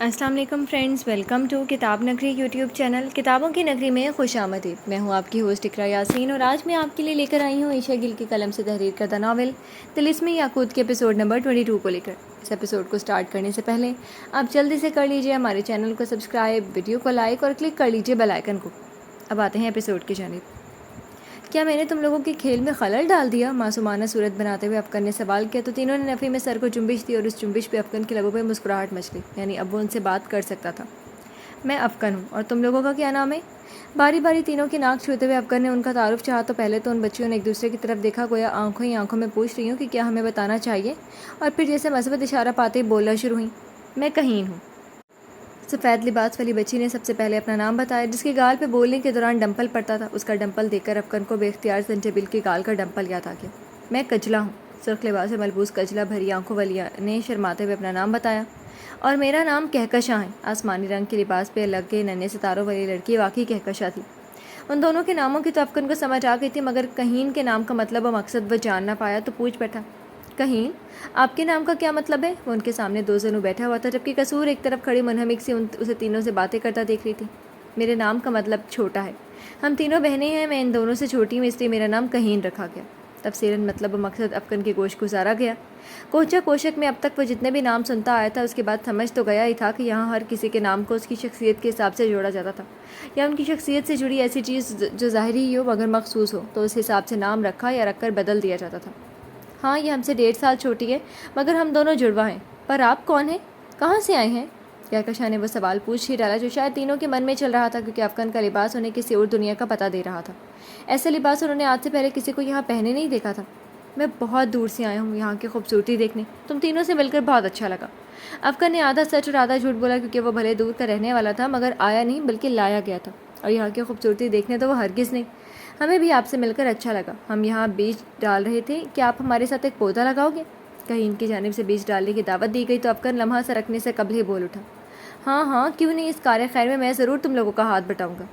السلام علیکم friends, welcome to کتاب نگری یوٹیوب چینل کتابوں کی نگری میں خوش آمدید۔ میں ہوں آپ کی ہوسٹ اقرا یاسین اور آج میں آپ کے لیے لے کر آئی ہوں عائشہ گل کی قلم سے تحریر کردہ ناول طلسم یاقوت کے ایپیسوڈ نمبر 22 کو لے کر۔ اس ایپیسوڈ کو سٹارٹ کرنے سے پہلے آپ جلدی سے کر لیجئے ہمارے چینل کو سبسکرائب، ویڈیو کو لائک اور کلک کر لیجئے بیل آئیکن کو۔ اب آتے ہیں ایپیسوڈ کی جانب۔ کیا میں نے تم لوگوں کے کھیل میں خلل ڈال دیا؟ معصومانہ صورت بناتے ہوئے افکن نے سوال کیا تو تینوں نے نفی میں سر کو جنبش دی اور اس جنبش پہ افکن کے لبوں پہ مسکراہٹ مچ گئی، یعنی اب وہ ان سے بات کر سکتا تھا۔ میں افکن ہوں، اور تم لوگوں کا کیا نام ہے؟ باری باری تینوں کی ناک چھوتے ہوئے افکن نے ان کا تعارف چاہا تو پہلے تو ان بچیوں نے ایک دوسرے کی طرف دیکھا، گویا آنکھوں ہی آنکھوں میں پوچھ رہی ہوں کہ کیا ہمیں بتانا چاہیے، اور پھر جیسے مثبت اشارہ پاتے ہی بولنا شروع ہوئیں۔ میں کہین ہوں۔ سفید لباس والی بچی نے سب سے پہلے اپنا نام بتایا، جس کے گال پہ بولنے کے دوران ڈمپل پڑتا تھا۔ اس کا ڈمپل دیکھ کر افکن کو بے اختیار سنجبیل کے گال کا ڈمپل یاد آ گیا۔ میں کجلا ہوں۔ سرخ لباس میں ملبوس کجلا بھری آنکھوں والی نے شرماتے ہوئے اپنا نام بتایا۔ اور میرا نام کہکشاں ہے۔ آسمانی رنگ کے لباس پہ لگے ننھے ستاروں والی لڑکی واقعی کہکشاں تھی۔ ان دونوں کے ناموں کی تو افکن کو سمجھ آ گئی تھی، مگر کہین کے نام کا مطلب و مقصد وہ جان نہ پایا تو پوچھ بیٹھا، کہین آپ کے نام کا کیا مطلب ہے؟ وہ ان کے سامنے دو زنوں بیٹھا ہوا تھا، جبکہ قصور ایک طرف کھڑی منہمک سی اسے تینوں سے باتیں کرتا دیکھ رہی تھی۔ میرے نام کا مطلب چھوٹا ہے۔ ہم تینوں بہنیں ہیں، میں ان دونوں سے چھوٹی ہوں، اس لیے میرا نام کہین رکھا گیا۔ تفصیلاً مطلب و مقصد افکن کی گوش گزارا گیا۔ کوچہ کوشک میں اب تک وہ جتنے بھی نام سنتا آیا تھا، اس کے بعد سمجھ تو گیا ہی تھا کہ یہاں ہر کسی کے نام کو اس کی شخصیت کے حساب سے جوڑا جاتا تھا، یا ان کی شخصیت سے جڑی ایسی چیز جو ظاہری ہی ہو مگر مخصوص ہو تو اس حساب سے نام رکھا یا رکھ کر بدل دیا جاتا تھا۔ ہاں، یہ ہم سے 1.5 سال چھوٹی ہے، مگر ہم دونوں جڑواں ہیں۔ پر آپ کون ہیں؟ کہاں سے آئے ہیں؟ کہکشاں نے وہ سوال پوچھ ہی ڈالا جو شاید تینوں کے من میں چل رہا تھا، کیونکہ افکن کا لباس انہیں کسی اور دنیا کا پتہ دے رہا تھا۔ ایسا لباس انہوں نے آج سے پہلے کسی کو یہاں پہنے نہیں دیکھا تھا۔ میں بہت دور سے آیا ہوں یہاں کی خوبصورتی دیکھنے، تم تینوں سے مل کر بہت اچھا لگا۔ افکن نے آدھا سچ اور آدھا جھوٹ بولا، کیونکہ وہ بھلے دور کا رہنے والا تھا مگر آیا نہیں بلکہ لایا گیا تھا، اور یہاں کی خوبصورتی دیکھنے تو وہ ہرگز نہیں۔ ہمیں بھی آپ سے مل کر اچھا لگا۔ ہم یہاں بیج ڈال رہے تھے، کیا آپ ہمارے ساتھ ایک پودا لگاؤ گے؟ کہیں ان کی جانب سے بیج ڈالنے کی دعوت دی گئی تو افکن لمحہ سا رکھنے سے قبل ہی بول اٹھا، ہاں ہاں کیوں نہیں، اس کار خیر میں ضرور تم لوگوں کا ہاتھ بٹاؤں گا۔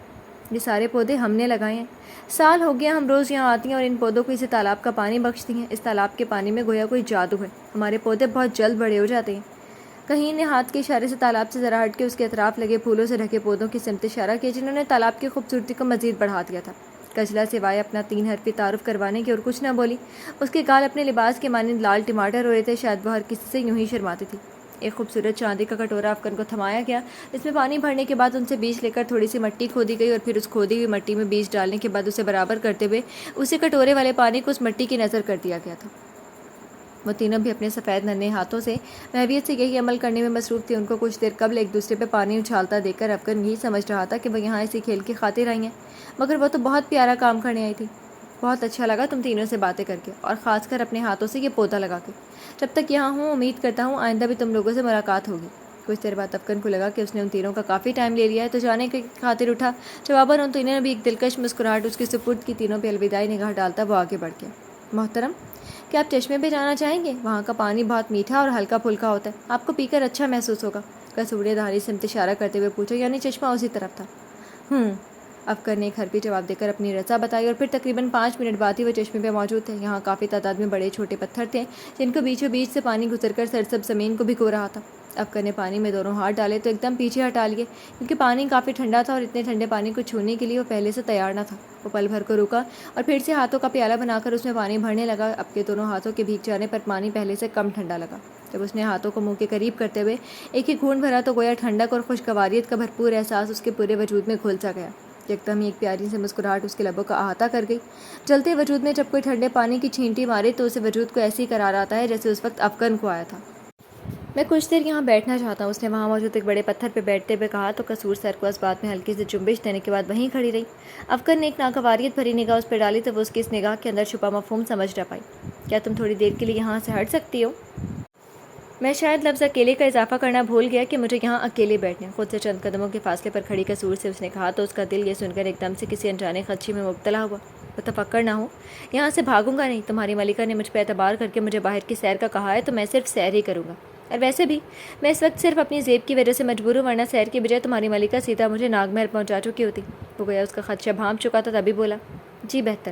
یہ سارے پودے ہم نے لگائے ہیں۔ سال ہو گیا ہم روز یہاں آتی ہیں اور ان پودوں کو اسی تالاب کا پانی بخشتی ہیں۔ اس تالاب کے پانی میں گویا کوئی جادو ہے، ہمارے پودے بہت جلد بڑے ہو جاتے ہیں۔ کہیں نے ہاتھ کے اشارے سے تالاب سے ذرا ہٹ کے اس کے اطراف لگے پھولوں سے ڈھکے پودوں کی سمت اشارہ کیا، جنہوں نے تالاب کی خوبصورتی کو مزید بڑھا دیا تھا۔ کجلا سوائے اپنا 3 حرفی تعارف کروانے کی اور کچھ نہ بولی۔ اس کے گال اپنے لباس کے مانند لال ٹماٹر ہو رہے تھے، شاید وہ ہر کسی سے یوں ہی شرماتی تھی۔ ایک خوبصورت چاندی کا کٹورا افکن کو تھمایا گیا، اس میں پانی بھرنے کے بعد ان سے بیج لے کر تھوڑی سی مٹی کھودی گئی، اور پھر اس کھودی ہوئی مٹی میں بیج ڈالنے کے بعد اسے برابر کرتے ہوئے اسے کٹورے والے پانی کو اس مٹی کی نظر کر دیا گیا تھا۔ وہ تینوں بھی اپنے سفید ننھے ہاتھوں سے محویت سے یہی عمل کرنے میں مصروف تھے۔ ان کو کچھ دیر قبل ایک دوسرے پہ پانی اچھالتا دیکھ کر افکن یہی سمجھ رہا تھا کہ وہ یہاں اسی کھیل کی خاطر آئی ہیں، مگر وہ تو بہت پیارا کام کرنے آئی تھی۔ بہت اچھا لگا تم تینوں سے باتیں کر کے، اور خاص کر اپنے ہاتھوں سے یہ پودا لگا کے۔ جب تک یہاں ہوں امید کرتا ہوں آئندہ بھی تم لوگوں سے ملاقات ہوگی۔ کچھ دیر بعد افکن کو لگا کہ اس نے ان تینوں کا کافی ٹائم لے لیا ہے، تو جانے کی خاطر اٹھا۔ جواباً ان تینوں نے بھی ایک دلکش مسکراہٹ اس کے سپرد کی، تینوں پہ الوداعی نگاہ ڈالتا وہ آگے بڑھ گیا۔ محترم، کیا آپ چشمے پہ جانا چاہیں گے؟ وہاں کا پانی بہت میٹھا اور ہلکا پھلکا ہوتا ہے، آپ کو پی کر اچھا محسوس ہوگا۔ قصور نے دہانی سمت اشارہ کرتے ہوئے پوچھا، یعنی چشمہ اسی طرف تھا؟ افکن نے ایک حرفی جواب دے کر اپنی رضا بتائی، اور پھر تقریباً 5 منٹ بعد ہی وہ چشمے پہ موجود تھے۔ یہاں کافی تعداد میں بڑے چھوٹے پتھر تھے، جن کو بیچوں بیچ سے پانی گزر کر سرسبز زمین کو بھگو رہا تھا۔ افکن نے پانی میں دونوں ہاتھ ڈالے تو ایک دم پیچھے ہٹا لیے، کیونکہ پانی کافی ٹھنڈا تھا اور اتنے ٹھنڈے پانی کو چھونے کے لیے وہ پہلے سے تیار نہ تھا۔ وہ پل بھر کو رکا اور پھر سے ہاتھوں کا پیالہ بنا کر اس میں پانی بھرنے لگا۔ اب کے دونوں ہاتھوں کے بھیگ جانے پر پانی پہلے سے کم ٹھنڈا لگا۔ جب اس نے ہاتھوں کو منہ کے قریب کرتے ہوئے ایک گھونٹ بھرا تو گویا ٹھنڈک اور خوشگواریت کا بھرپور احساس اس کے پورے وجود میں گھل سا گیا۔ یکدم ہی ایک پیاری سی مسکراہٹ اس کے لبوں کا احاطہ کر گئی۔ جلتے وجود میں جب کوئی ٹھنڈے پانی کی چھینٹی مارے تو اسے وجود کو ایسی قرار آتا ہے جیسے اس وقت افکن کو آیا تھا۔ میں کچھ دیر یہاں بیٹھنا چاہتا ہوں، اس نے وہاں موجود ایک بڑے پتھر پہ بیٹھتے ہوئے کہا تو قصور سر کو اس بات میں ہلکی سی جنبش دینے کے بعد وہیں کھڑی رہی۔ افکن نے ایک ناگواریت بھری نگاہ اس پہ ڈالی تو وہ اس کی اس نگاہ کے اندر چھپا مفہوم سمجھ نہ پائی۔ کیا تم تھوڑی دیر کے لیے یہاں سے ہٹ سکتی ہو؟ میں شاید لفظ اکیلے کا اضافہ کرنا بھول گیا کہ مجھے یہاں اکیلے بیٹھنے۔ خود سے چند قدموں کے فاصلے پر کھڑی قصور سے اس نے کہا تو اس کا دل یہ سن کر ایک دم سے کسی انجانے خدشے میں مبتلا ہوا۔ متفکر نہ ہو، یہاں سے بھاگوں گا نہیں۔ تمہاری ملکہ نے مجھ پہ اعتبار کر کے مجھے باہر کی سیر کا کہا ہے تو میں صرف سیر ہی کروں گا، اور ویسے بھی میں اس وقت صرف اپنی زیب کی وجہ سے مجبور ہوں، ورنہ سیر کی بجائے تمہاری ملکہ سیدھا مجھے ناگ محل پہنچا چکی ہوتی۔ وہ گویا اس کا خدشہ بھانپ چکا تھا، تبھی بولا، جی بہتر،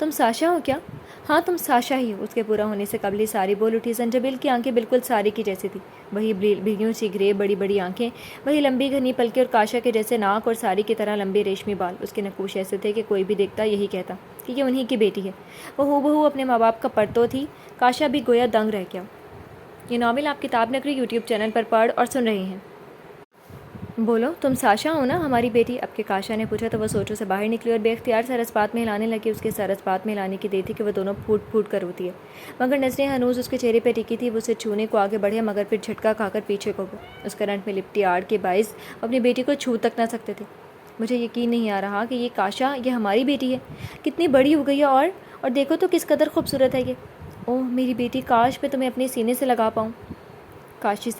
تم ساشا ہو کیا؟ ہاں تم ساشا ہی ہو، اس کے پورا ہونے سے قبل ہی ساری بول اٹھی۔ زنجبیل کی آنکھیں بالکل ساری کی جیسی تھی، وہی بھیگیوں سی گرے بڑی بڑی آنکھیں، وہی لمبی گھنی پلکیں اور کاشا کے جیسے ناک اور ساری کی طرح لمبے ریشمی بال۔ اس کے نقوش ایسے تھے کہ کوئی بھی دیکھتا یہی کہتا کہ یہ انہی کی بیٹی ہے۔ وہ ہو بہو اپنے ماں باپ کا پرتو تھی۔ کاشا بھی گویا دنگ رہ گیا۔ یہ ناول آپ کتاب نگری یوٹیوب چینل پر پڑھ اور سن رہے ہیں۔ بولو تم ساشا ہو نا، ہماری بیٹی؟ اب کے کاشا نے پوچھا تو وہ سوچوں سے باہر نکلی اور بے اختیار سر اس بات میں ہلانے لگی۔ اس کے سر اس بات میں ہلانے کی دیر تھی کہ وہ دونوں پھوٹ پھوٹ کر روتی ہے، مگر نظریں ہنوز اس کے چہرے پہ ٹکی تھی۔ وہ اسے چھونے کو آگے بڑھے مگر پھر جھٹکا کھا کر پیچھے کو گئے۔ اس کرنٹ میں لپٹی آڑ کے باعث اپنی بیٹی کو چھو تک نہ سکتے تھے۔ مجھے یقین نہیں آ رہا کہ یہ کاشا یہ ہماری بیٹی ہے، کتنی بڑی ہو گئی ہے، اور دیکھو تو کس قدر خوبصورت ہے یہ۔ اوہ میری بیٹی، کاش میں تمہیں اپنے سینے سے لگا پاؤں۔ کاشا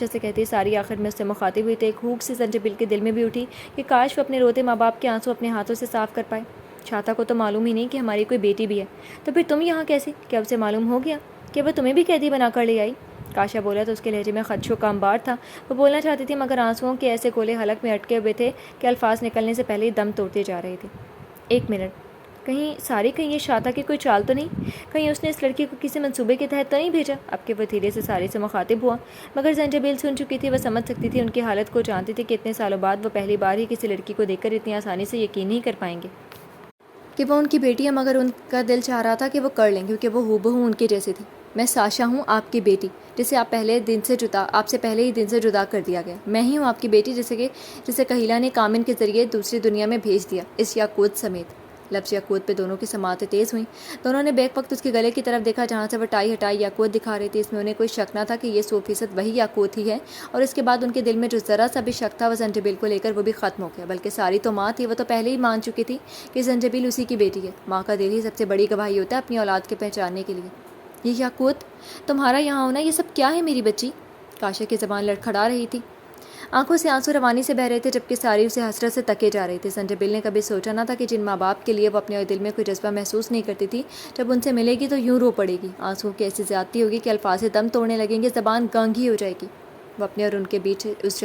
سے کہتے ساری آخر میں اس سے مخاطب ہوئی تو ایک ہوک سی زنجبیل کے دل میں بھی اٹھی کہ کاش وہ اپنے روتے ماں باپ کے آنسو اپنے ہاتھوں سے صاف کر پائے۔ چھاتا کو تو معلوم ہی نہیں کہ ہماری کوئی بیٹی بھی ہے، تو پھر تم یہاں کیسے؟ کیا اسے معلوم ہو گیا کہ وہ تمہیں بھی قیدی بنا کر لے آئی؟ کاشا بولا تو اس کے لہجے میں خدشو کا انبار تھا۔ وہ بولنا چاہتی تھی مگر آنسوؤں کے ایسے گولے حلق میں اٹکے ہوئے تھے کہ الفاظ نکلنے سے پہلے ہی دم توڑتے جا رہے تھے۔ ایک منٹ، کہیں یہ شاتا کی کوئی چال تو نہیں؟ کہیں اس نے اس لڑکی کو کسی منصوبے کے تحت تو نہیں بھیجا؟ اب کہ وہ دھیرے سے سارے سے مخاطب ہوا، مگر زنجبیل سن چکی تھی۔ وہ سمجھ سکتی تھی ان کی حالت کو، جانتی تھی کہ اتنے سالوں بعد وہ پہلی بار ہی کسی لڑکی کو دیکھ کر اتنی آسانی سے یقین نہیں کر پائیں گے کہ وہ ان کی بیٹی ہے، مگر ان کا دل چاہ رہا تھا کہ وہ کر لیں کیونکہ وہ ہو بہو ان کے جیسی تھی۔ میں ساشا ہوں، آپ کی بیٹی، جسے آپ سے پہلے ہی دن سے جدا کر دیا گیا۔ میں ہی ہوں آپ کی بیٹی جسے کہیلا نے کامن کے ذریعے دوسری دنیا میں بھیج دیا، اس یاقوت سمیت۔ لفظ یاقوت پہ دونوں کی سماعتیں تیز ہوئیں۔ دونوں نے بیک وقت اس کے گلے کی طرف دیکھا جہاں سے وہ ٹائی ہٹائی یاقوت دکھا رہی تھی۔ اس میں انہیں کوئی شک نہ تھا کہ یہ 100% وہی یاقوت ہی ہے، اور اس کے بعد ان کے دل میں جو ذرا سا بھی شک تھا وہ زنجبیل کو لے کر وہ بھی ختم ہو گیا۔ بلکہ ساری تو ماں تھی، وہ تو پہلے ہی مان چکی تھی کہ زنجبیل اسی کی بیٹی ہے۔ ماں کا دل ہی سب سے بڑی گواہی ہوتا ہے اپنی اولاد کے پہچاننے کے لیے۔ یہ یاقوت، تمہارا یہاں ہونا، یہ سب کیا ہے میری بچی؟ کاشا کی زبان لڑکھڑا رہی تھی، آنکھوں سے آنسو روانی سے بہہ رہے تھے، جبکہ ساری اسے حسرت سے تکے جا رہی تھی۔ زنجبیل نے کبھی سوچا نہ تھا کہ جن ماں باپ کے لیے وہ اپنے دل میں کوئی جذبہ محسوس نہیں کرتی تھی، جب ان سے ملے گی تو یوں رو پڑے گی، آنسوؤں کی ایسی زیادتی ہوگی کہ الفاظ دم توڑنے لگیں گے، زبان گانگھی ہو جائے گی۔ وہ اپنے اور ان کے بیچ اس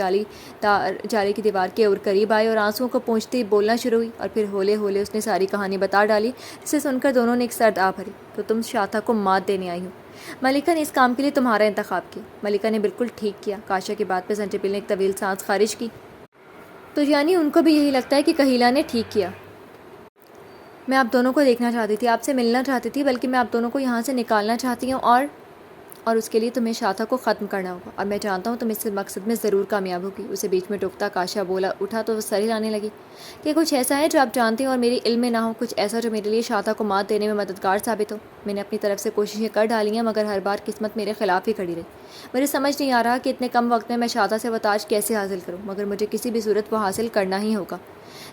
جالے کی دیوار کے اور قریب آئے اور آنسوؤں کو پہنچتے ہی بولنا شروع ہوئی، اور پھر ہولے ہولے اس نے ساری کہانی بتا ڈالی، جسے سن کر دونوں نے ایک سرد آہ بھری۔ تو تم شاتا کو مات دینے آئی ہو؟ ملکہ نے اس کام کے لیے تمہارا انتخاب کیا۔ ملکہ نے بالکل ٹھیک کیا۔ کاشا کی بات پہ زنجبیل نے ایک طویل سانس خارج کی۔ تو یعنی ان کو بھی یہی لگتا ہے کہ کہیلا نے ٹھیک کیا؟ میں آپ دونوں کو دیکھنا چاہتی تھی، آپ سے ملنا چاہتی تھی، بلکہ میں آپ دونوں کو یہاں سے نکالنا چاہتی ہوں، اور اس کے لیے تمہیں شاتا کو ختم کرنا ہوگا، اور میں جانتا ہوں تم اس مقصد میں ضرور کامیاب ہوگی۔ اسے بیچ میں ٹوکتا کاشا بولا اٹھا تو وہ سر ہلانے لگی کہ کچھ ایسا ہے جو آپ جانتی ہوں اور میرے علم میں نہ ہو، کچھ ایسا جو میرے لیے شاتا کو مات دینے میں مددگار ثابت ہو۔ میں نے اپنی طرف سے کوششیں کر ڈالی ہیں، مگر ہر بار قسمت میرے خلاف ہی کھڑی رہی۔ مجھے سمجھ نہیں آ رہا کہ اتنے کم وقت میں شاتا سے وہ تاج کیسے حاصل کروں، مگر مجھے کسی بھی صورت وہ حاصل کرنا ہی ہوگا۔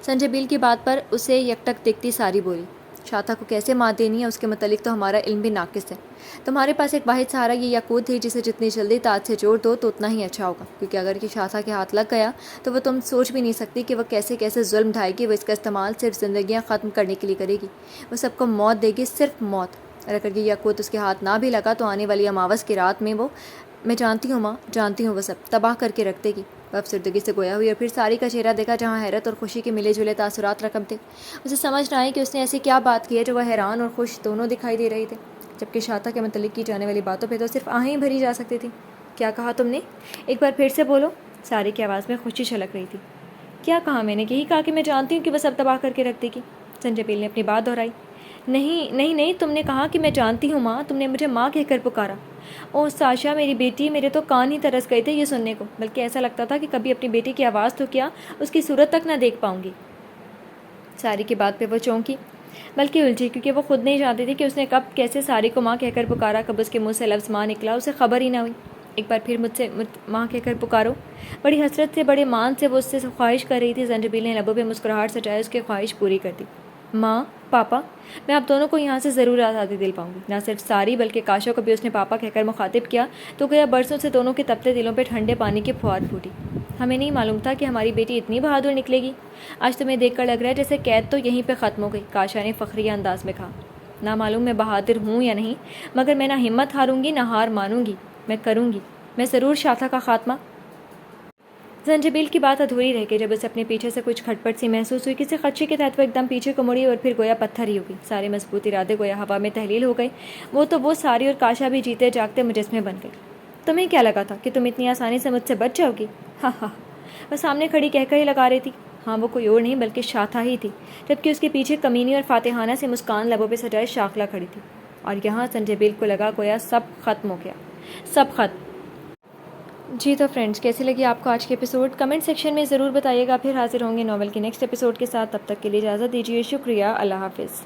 زنجبیل کی بات پر اسے یکٹک دیکھتی ساری بولی، شاتا کو کیسے مات دینی ہے اس کے متعلق تو ہمارا علم بھی ناقص ہے۔ تمہارے پاس ایک واحد سہارا یہ یاقوت ہے، جسے جتنی جلدی تاج سے جوڑ دو تو اتنا ہی اچھا ہوگا، کیونکہ اگر یہ شاتا کے ہاتھ لگ گیا تو وہ تم سوچ بھی نہیں سکتی کہ وہ کیسے کیسے ظلم ڈھائے گی۔ وہ اس کا استعمال صرف زندگیاں ختم کرنے کے لیے کرے گی، وہ سب کو موت دے گی، صرف موت۔ اور اگر یہ یاقوت اس کے ہاتھ نہ بھی لگا تو آنے والی اماوس کی رات میں میں جانتی ہوں ماں، جانتی ہوں وہ سب تباہ کر کے رکھ دے گی۔ وہ افسردگی سے گویا ہوئی اور پھر ساری کا چہرہ دیکھا جہاں حیرت اور خوشی کے ملے جلے تاثرات رقم تھے۔ اسے سمجھ نہ آئی کہ اس نے ایسی کیا بات کی ہے جو وہ حیران اور خوش دونوں دکھائی دے رہے تھے، جبکہ شاتا کے متعلق کی جانے والی باتوں پہ تو صرف آہیں بھری جا سکتی تھی۔ کیا کہا تم نے؟ ایک بار پھر سے بولو۔ ساری کی آواز میں خوشی چھلک رہی تھی۔ کیا کہا میں نے؟ یہی کہا کہ میں جانتی ہوں کہ وہ سب تباہ کر کے رکھ دے گی۔ زنجبیل نے اپنی بات دہرائی۔ نہیں، تم نے کہا کہ میں جانتی ہوں ماں، تم نے مجھے ماں کہہ کر پکارا۔ اوہ ساشا میری بیٹی، میرے تو کان ہی ترس گئے تھے یہ سننے کو، بلکہ ایسا لگتا تھا کہ کبھی اپنی بیٹی کی آواز تو کیا اس کی صورت تک نہ دیکھ پاؤں گی۔ ساری کی بات پہ وہ چونکی، بلکہ الجھی، کیونکہ وہ خود نہیں جانتی تھی کہ اس نے کب کیسے ساری کو ماں کہہ کر پکارا، کب اس کے منہ سے لفظ ماں نکلا، اسے خبر ہی نہ ہوئی۔ ایک بار پھر مجھ سے ماں کہہ کر پکارو۔ بڑی حسرت سے، بڑے مان سے وہ اس سے خواہش کر رہی تھی۔ زنجبیل نے لبوں پہ مسکراہٹ سجائے اس کی خواہش پوری کر دی۔ ماں، پاپا، میں آپ دونوں کو یہاں سے ضرور آزادی دل پاؤں گی۔ نہ صرف ساری بلکہ کاشا کو بھی اس نے پاپا کہہ کر مخاطب کیا تو گیا برسوں سے دونوں کے تپتے دلوں پہ ٹھنڈے پانی کی پھوار پھوٹی۔ ہمیں نہیں معلوم تھا کہ ہماری بیٹی اتنی بہادر نکلے گی۔ آج تمہیں دیکھ کر لگ رہا ہے جیسے قید تو یہیں پہ ختم ہو گئی، کاشا نے فخریہ انداز میں کہا۔ نہ معلوم میں بہادر ہوں یا نہیں، مگر میں نہ ہمت ہاروں گی نہ ہار مانوں گی، میں کروں گی، میں ضرور شاتا کا خاتمہ زنجبیل کی بات ادھوری رہ گئی جب اسے اپنے پیچھے سے کچھ کھٹپٹ سی محسوس ہوئی. کسی خدشے کے تحت وہ ایک دم پیچھے کو مڑی اور پھر گویا پتھر ہی ہو گئی. سارے مضبوط ارادے گویا ہوا میں تحلیل ہو گئے. وہ ساری اور کاشا بھی جیتے جاگتے مجسمے بن گئے. تمہیں کیا لگا تھا کہ تم اتنی آسانی سے مجھ سے بچ جاؤ گی؟ ہاں ہاں. وہ سامنے کھڑی کہہ ہی لگا رہی تھی. ہاں وہ کوئی اور نہیں بلکہ شاخا ہی تھی، جبکہ اس کے پیچھے کمینی اور فاتحانہ سے مسکان لبوں پہ سجائے شاخلہ کھڑی تھی. اور یہاں زنجبیل کو لگا گویا سب ختم ہو گیا، سب ختم. جی تو فرینڈز، کیسی لگی آپ کو آج کے ایپیسوڈ؟ کمنٹ سیکشن میں ضرور بتائیے گا. پھر حاضر ہوں گے ناول کے نیکسٹ ایپیسوڈ کے ساتھ. تب تک کے لیے اجازت دیجیے. شکریہ. اللہ حافظ.